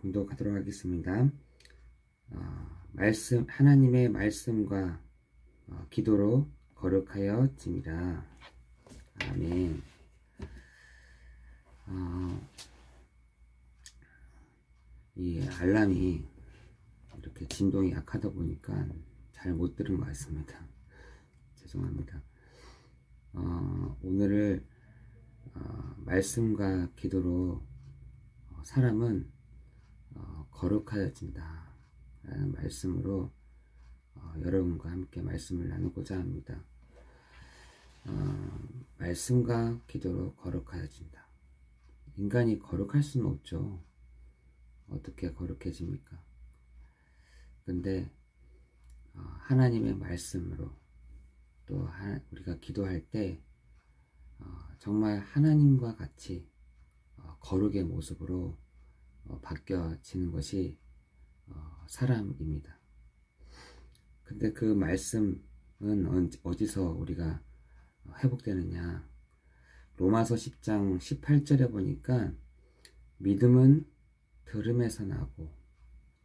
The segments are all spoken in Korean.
공독하도록 하겠습니다. 하나님의 말씀과 기도로 거룩하여짐이라. 아멘. 이 알람이 이렇게 진동이 약하다 보니까 잘 못 들은 것 같습니다. 죄송합니다. 오늘을 말씀과 기도로 사람은 거룩하여진다 라는 말씀으로 여러분과 함께 말씀을 나누고자 합니다. 말씀과 기도로 거룩하여진다. 인간이 거룩할 수는 없죠. 어떻게 거룩해집니까? 근데 하나님의 말씀으로 또 우리가 기도할 때 정말 하나님과 같이 거룩의 모습으로 바뀌어지는 것이 사람입니다. 근데 그 말씀은 어디서 우리가 회복되느냐? 로마서 10장 18절에 보니까 믿음은 들음에서 나고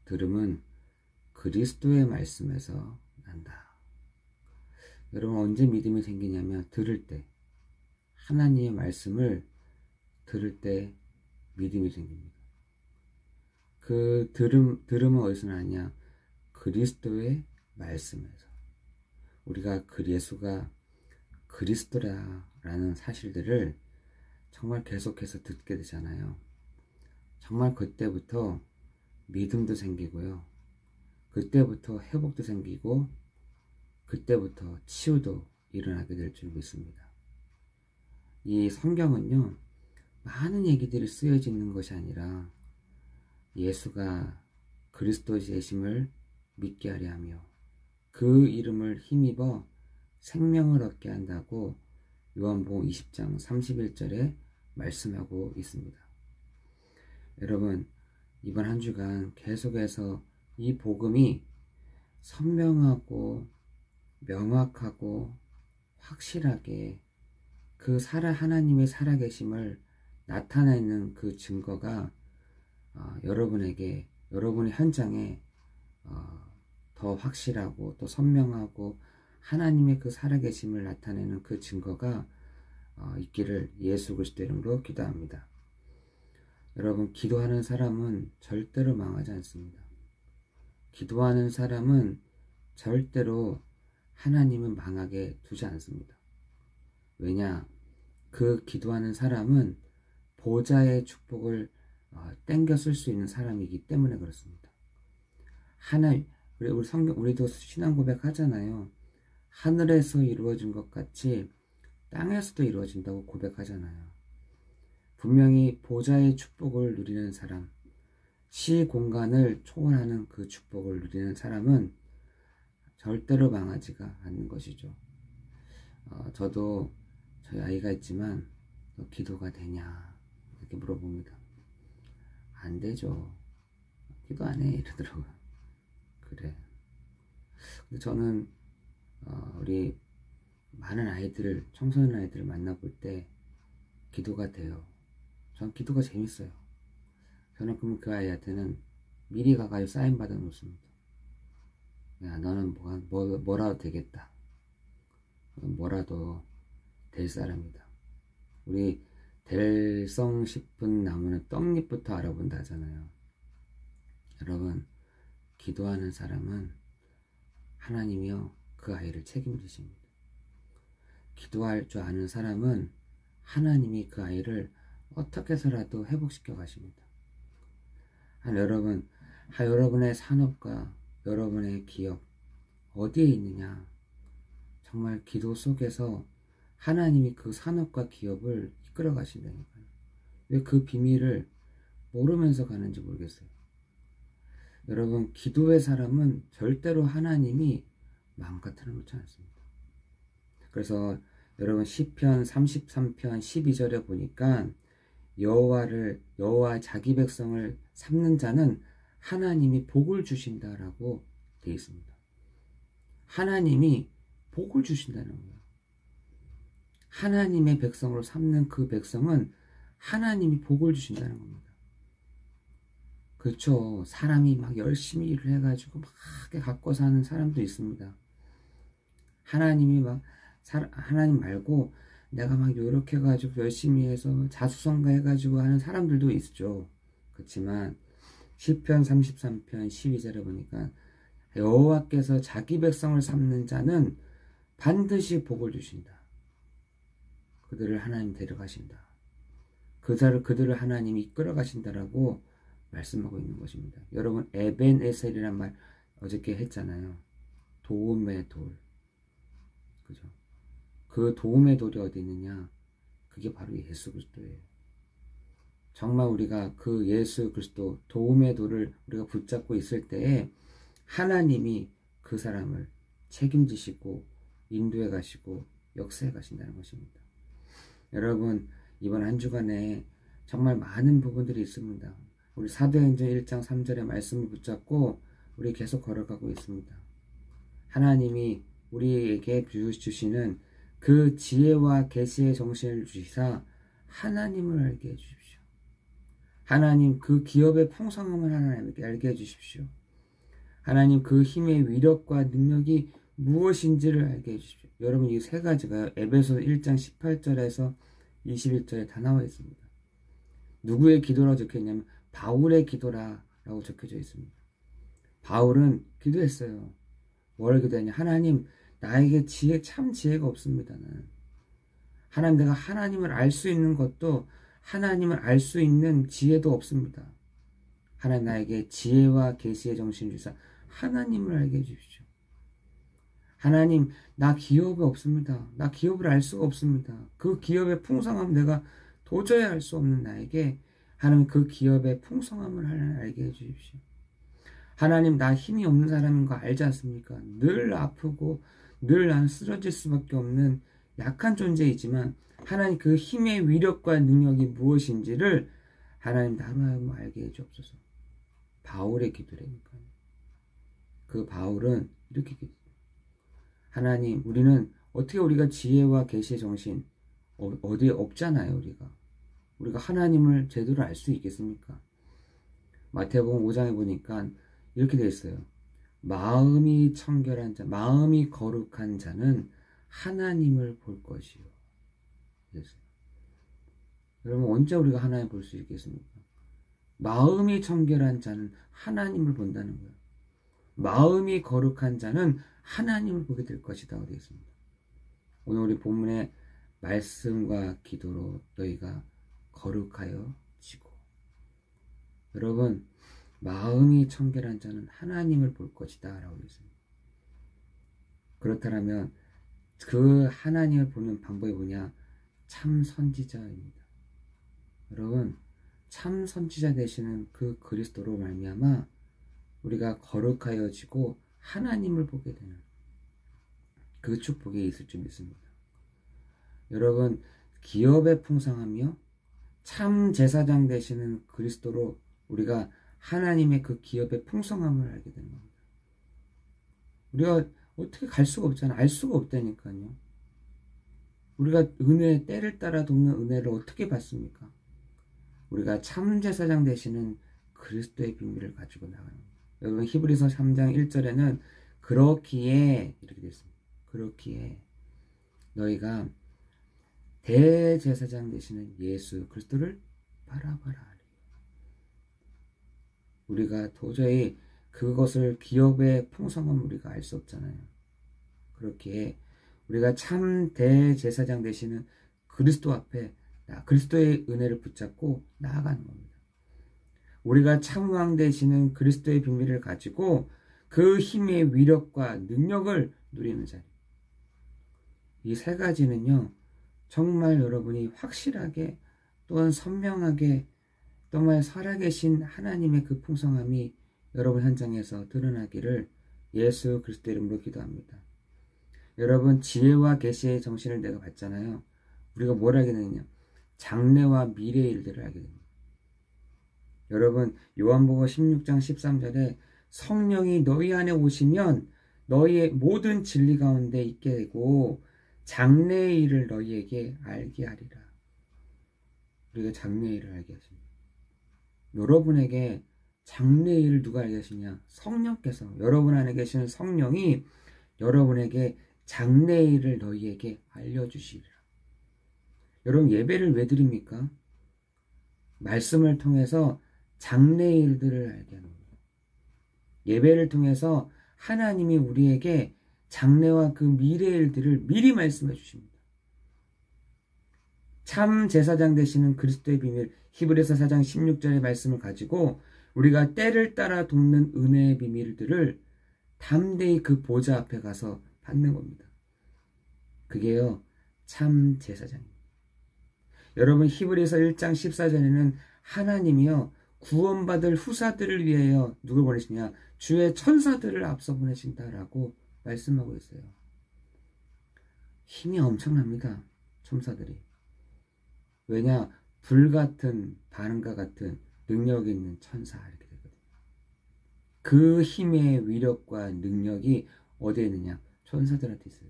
들음은 그리스도의 말씀에서 난다. 여러분, 언제 믿음이 생기냐면 들을 때, 하나님의 말씀을 들을 때 믿음이 생깁니다. 그 들음은 어디서 나냐? 그리스도의 말씀에서. 우리가 예수가 그리스도라는 사실들을 정말 계속해서 듣게 되잖아요. 정말 그때부터 믿음도 생기고요. 그때부터 회복도 생기고 그때부터 치유도 일어나게 될 줄 믿습니다. 이 성경은요, 많은 얘기들이 쓰여져 있는 것이 아니라 예수가 그리스도이심을 믿게 하려 하며 그 이름을 힘입어 생명을 얻게 한다고 요한복음 20장 31절에 말씀하고 있습니다. 여러분, 이번 한 주간 계속해서 이 복음이 선명하고 명확하고 확실하게 그 하나님의 살아계심을 나타내는 그 증거가 여러분의 현장에 더 확실하고 또 선명하고 하나님의 그 살아계심을 나타내는 그 증거가 있기를 예수 그리스도 이름으로 기도합니다. 여러분, 기도하는 사람은 절대로 망하지 않습니다. 기도하는 사람은 절대로 하나님은 망하게 두지 않습니다. 왜냐? 그 기도하는 사람은 보좌의 축복을 땡겨 쓸 수 있는 사람이기 때문에 그렇습니다. 우리도 신앙 고백 하잖아요. 하늘에서 이루어진 것 같이 땅에서도 이루어진다고 고백하잖아요. 분명히 보좌의 축복을 누리는 사람, 시공간을 초월하는 그 축복을 누리는 사람은 절대로 망하지가 않는 것이죠. 저도 저희 아이가 있지만 너 기도가 되냐 이렇게 물어봅니다. 안 되죠. 기도 안 해 이러더라고요. 그래. 근데 저는 우리 많은 청소년 아이들을 만나볼 때 기도가 돼요. 전 기도가 재밌어요. 저는 그러면 그 아이한테는 미리 가가지고 사인 받아 놓습니다. 야, 너는 뭐라도 되겠다. 뭐라도 될 사람이다. 우리 될성 싶은 나무는 떡잎부터 알아본다 하잖아요. 여러분, 기도하는 사람은 하나님이요 그 아이를 책임지십니다. 기도할 줄 아는 사람은 하나님이 그 아이를 어떻게 해서라도 회복시켜 가십니다. 여러분의 산업과 여러분의 기업 어디에 있느냐? 정말 기도 속에서 하나님이 그 산업과 기업을 이끌어 가신다니까요. 왜 그 비밀을 모르면서 가는지 모르겠어요. 여러분, 기도의 사람은 절대로 하나님이 마음껏 틀어놓지 않습니다. 그래서 여러분 시편 33편 12절에 보니까 여호와 자기 백성을 삼는 자는 하나님이 복을 주신다라고 되어 있습니다. 하나님이 복을 주신다는 거예요. 하나님의 백성으로 삼는 그 백성은 하나님이 복을 주신다는 겁니다. 그렇죠. 사람이 막 열심히 일을 해가지고 막 갖고 사는 사람도 있습니다. 하나님이 막 하나님 말고 내가 막 요렇게 해가지고 열심히 해서 자수성가 해가지고 하는 사람들도 있죠. 그렇지만 시편 33편 12절에 보니까 여호와께서 자기 백성을 삼는 자는 반드시 복을 주신다. 그들을 하나님 데려가신다. 그들을 하나님이 이끌어 가신다라고 말씀하고 있는 것입니다. 여러분, 에벤에셀이란 말 어저께 했잖아요. 도움의 돌. 그죠? 그 도움의 돌이 어디 있느냐? 그게 바로 예수 그리스도예요. 정말 우리가 그 예수 그리스도 도움의 돌을 우리가 붙잡고 있을 때에 하나님이 그 사람을 책임지시고 인도해 가시고 역사해 가신다는 것입니다. 여러분, 이번 한 주간에 정말 많은 부분들이 있습니다. 우리 사도행전 1장 3절의 말씀을 붙잡고 우리 계속 걸어가고 있습니다. 하나님이 우리에게 주시는 그 지혜와 계시의 정신을 주시사 하나님을 알게 해주십시오. 하나님 그 기업의 풍성함을 하나님께 알게 해주십시오. 하나님 그 힘의 위력과 능력이 무엇인지를 알게 해주십시오. 여러분, 이 세 가지가 에베소 1장 18절에서 21절에 다 나와 있습니다. 누구의 기도라고 적혀있냐면 바울의 기도라고 적혀져 있습니다. 바울은 기도했어요. 뭘 기도했냐? 하나님, 나에게 참 지혜가 없습니다. 하나님, 내가 하나님을 알 수 있는 것도 하나님을 알 수 있는 지혜도 없습니다. 하나님, 나에게 지혜와 계시의 정신을 주사 하나님을 알게 해주십시오. 하나님, 나 기업이 없습니다. 나 기업을 알 수가 없습니다. 그 기업의 풍성함 내가 도저히 알 수 없는 나에게 하나님 그 기업의 풍성함을 하나님 알게 해주십시오. 하나님, 나 힘이 없는 사람인 거 알지 않습니까? 늘 아프고 늘 나는 쓰러질 수밖에 없는 약한 존재이지만 하나님 그 힘의 위력과 능력이 무엇인지를 하나님 나로 하여금 알게 해주옵소서. 바울의 기도라니까요. 그 바울은 이렇게 기도해요. 하나님, 우리는 어떻게 우리가 지혜와 계시의 정신 어디에 없잖아요. 우리가 하나님을 제대로 알 수 있겠습니까? 마태복음 5장에 보니까 이렇게 되어 있어요. 마음이 청결한 자, 마음이 거룩한 자는 하나님을 볼 것이요. 그랬어요. 여러분, 언제 우리가 하나님 볼 수 있겠습니까? 마음이 청결한 자는 하나님을 본다는 거예요. 마음이 거룩한 자는 하나님을 보게 될 것이다 되어 있습니다. 오늘 우리 본문의 말씀과 기도로 너희가 거룩하여 지고, 여러분, 마음이 청결한 자는 하나님을 볼 것이다 라고 했습니다. 그렇다면 그 하나님을 보는 방법이 뭐냐? 참 선지자입니다. 여러분, 참 선지자 되시는 그 그리스도로 말미암아 우리가 거룩하여지고 하나님을 보게 되는 그 축복이 있을 줄 믿습니다. 여러분, 기업의 풍성함이요, 참 제사장 되시는 그리스도로 우리가 하나님의 그 기업의 풍성함을 알게 되는 겁니다. 우리가 어떻게 갈 수가 없잖아요. 알 수가 없다니까요. 우리가 은혜, 때를 따라 돕는 은혜를 어떻게 받습니까? 우리가 참 제사장 되시는 그리스도의 비밀을 가지고 나가는 겁니다. 여러분, 히브리서 3장 1절에는 그렇기에 이렇게 되어 있습니다. 그렇기에 너희가 대제사장 되시는 예수 그리스도를 바라봐라. 우리가 도저히 그것을 기업의 풍성함을 우리가 알 수 없잖아요. 그렇기에 우리가 참 대제사장 되시는 그리스도 앞에 그리스도의 은혜를 붙잡고 나아가는 겁니다. 우리가 참 왕 되시는 그리스도의 비밀을 가지고 그 힘의 위력과 능력을 누리는 자리. 이 세 가지는요, 정말 여러분이 확실하게 또한 선명하게 정말 살아계신 하나님의 그 풍성함이 여러분 현장에서 드러나기를 예수 그리스도 이름으로 기도합니다. 여러분, 지혜와 계시의 정신을 내가 받잖아요. 우리가 뭘 알게 되느냐? 장래와 미래의 일들을 알게 됩니다. 여러분, 요한복음 16장 13절에 성령이 너희 안에 오시면 너희의 모든 진리 가운데 있게 되고 장래의 일을 너희에게 알게 하리라. 우리가 장래의 일을 알게 하십니다. 여러분에게 장래일을 누가 알게 하시냐? 성령께서, 여러분 안에 계시는 성령이 여러분에게 장래일을 너희에게 알려주시리라. 여러분 예배를 왜 드립니까? 말씀을 통해서 장래일들을 알게 하는 거예요. 예배를 통해서 하나님이 우리에게 장래와 그 미래일들을 미리 말씀해 주십니다. 참 제사장 되시는 그리스도의 비밀, 히브리서 4장 16절의 말씀을 가지고 우리가 때를 따라 돕는 은혜의 비밀들을 담대히 그 보좌 앞에 가서 받는 겁니다. 그게요, 참 제사장입니다. 여러분 히브리서 1장 14절에는 하나님이요 구원받을 후사들을 위하여 누굴 보내시냐? 주의 천사들을 앞서 보내신다라고 말씀하고 있어요. 힘이 엄청납니다. 천사들이. 왜냐? 불같은 바람과 같은 능력이 있는 천사 이렇게 되거든요. 그 힘의 위력과 능력이 어디에 있느냐? 천사들한테 있어요.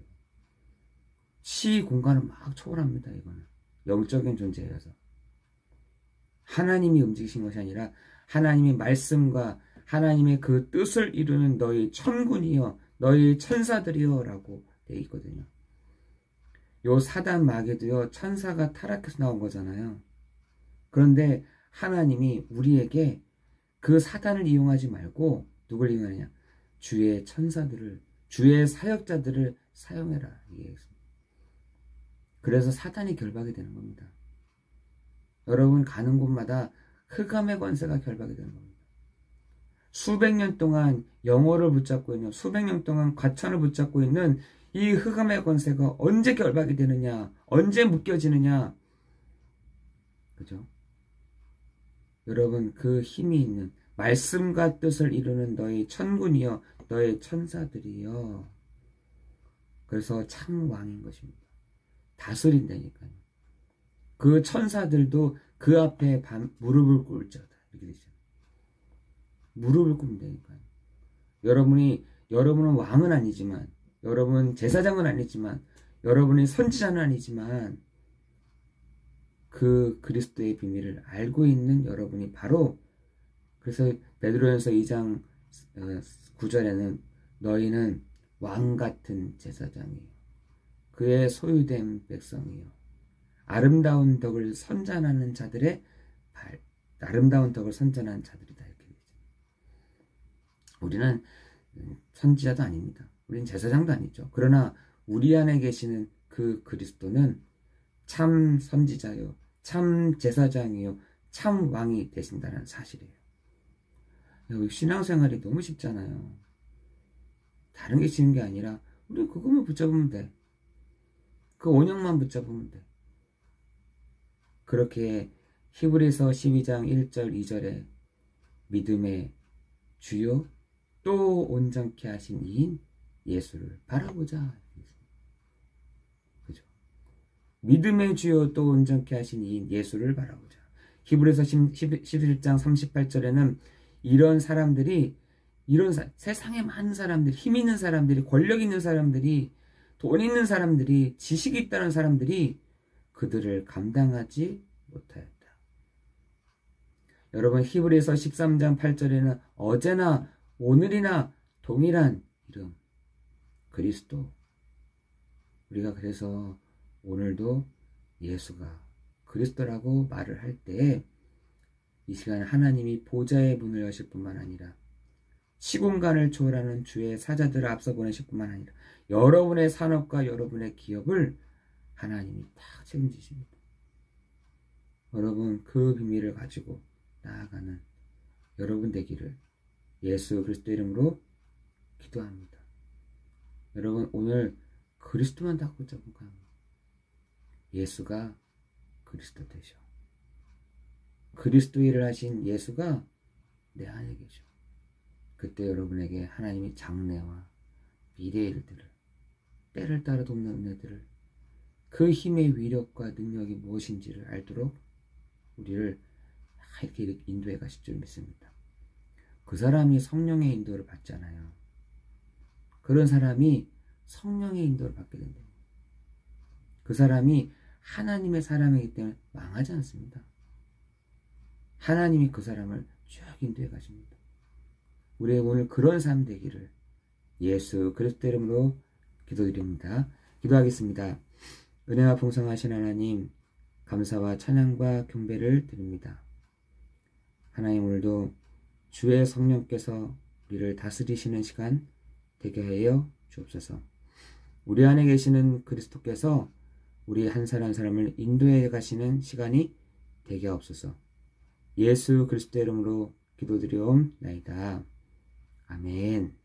시 공간을 막 초월합니다. 이거는 영적인 존재여서 하나님이 움직이신 것이 아니라 하나님의 말씀과 하나님의 그 뜻을 이루는 너희 천군이여 너희 천사들이여 라고 되어 있거든요. 요 사단 마귀도요 천사가 타락해서 나온 거잖아요. 그런데 하나님이 우리에게 그 사단을 이용하지 말고 누굴 이용하느냐? 주의 천사들을, 주의 사역자들을 사용해라. 얘기했습니다. 그래서 사단이 결박이 되는 겁니다. 여러분 가는 곳마다 흑암의 권세가 결박이 되는 겁니다. 수백 년 동안 영혼을 붙잡고 있는, 수백 년 동안 과천을 붙잡고 있는 이 흑암의 권세가 언제 결박이 되느냐? 언제 묶여지느냐? 그죠? 여러분 그 힘이 있는 말씀과 뜻을 이루는 너희 천군이여 너희 천사들이여. 그래서 참 왕인 것입니다. 다스린다니까요. 그 천사들도 그 앞에 무릎을 꿇을지어다 이렇게 되죠. 무릎을 꿇는다니까요. 여러분은 왕은 아니지만, 여러분 제사장은 아니지만, 여러분이 선지자는 아니지만 그 그리스도의 비밀을 알고 있는 여러분이 바로, 그래서 베드로전서 2장 9절에는 너희는 왕같은 제사장이요 그의 소유된 백성이요 아름다운 덕을 선전하는 자들의 아름다운 덕을 선전하는 자들이다 이렇게 되죠. 우리는 선지자도 아닙니다. 우리는 제사장도 아니죠. 그러나 우리 안에 계시는 그 그리스도는 참 선지자요, 참 제사장이요, 참 왕이 되신다는 사실이에요. 신앙생활이 너무 쉽잖아요. 다른 게 쉬운 게 아니라 우리 그것만 붙잡으면 돼. 그 온영만 붙잡으면 돼. 그렇게 히브리서 12장 1절 2절에 믿음의 주요 또 온전케 하신 이인 예수를 바라보자. 그죠? 믿음의 주요 또 온전케 하신 이인 예수를 바라보자. 히브리서 11장 38절에는 이런 사람들이, 세상에 많은 사람들이, 힘 있는 사람들이, 권력 있는 사람들이, 돈 있는 사람들이, 지식이 있다는 사람들이 그들을 감당하지 못하였다. 여러분 히브리서 13장 8절에는 어제나 오늘이나 동일한 이름 그리스도. 우리가 그래서 오늘도 예수가 그리스도라고 말을 할 때 이 시간 하나님이 보좌의 문을 여실 뿐만 아니라 시공간을 초월하는 주의 사자들을 앞서 보내실 뿐만 아니라 여러분의 산업과 여러분의 기업을 하나님이 다 책임지십니다. 여러분 그 비밀을 가지고 나아가는 여러분 되기를 예수 그리스도 이름으로 기도합니다. 여러분 오늘 그리스도만 다 붙잡고 가는 거예요. 예수가 그리스도 되셔. 그리스도 일을 하신 예수가 내 안에 계셔. 그때 여러분에게 하나님이 장래와 미래의 일들을, 때를 따라 돕는 은혜들을, 그 힘의 위력과 능력이 무엇인지를 알도록 우리를 이렇게 인도해 가실 줄 믿습니다. 그 사람이 성령의 인도를 받잖아요. 그런 사람이 성령의 인도를 받게 된다. 그 사람이 하나님의 사람이기 때문에 망하지 않습니다. 하나님이 그 사람을 쭉 인도해 가십니다. 우리의 오늘 그런 삶 되기를 예수 그리스도 이름으로 기도드립니다. 기도하겠습니다. 은혜와 풍성하신 하나님, 감사와 찬양과 경배를 드립니다. 하나님, 오늘도 주의 성령께서 우리를 다스리시는 시간 되게 하여 주옵소서. 우리 안에 계시는 그리스도께서 우리 한 사람 한 사람을 인도해 가시는 시간이 되게 하옵소서. 예수 그리스도 이름으로 기도드리옵나이다. 아멘.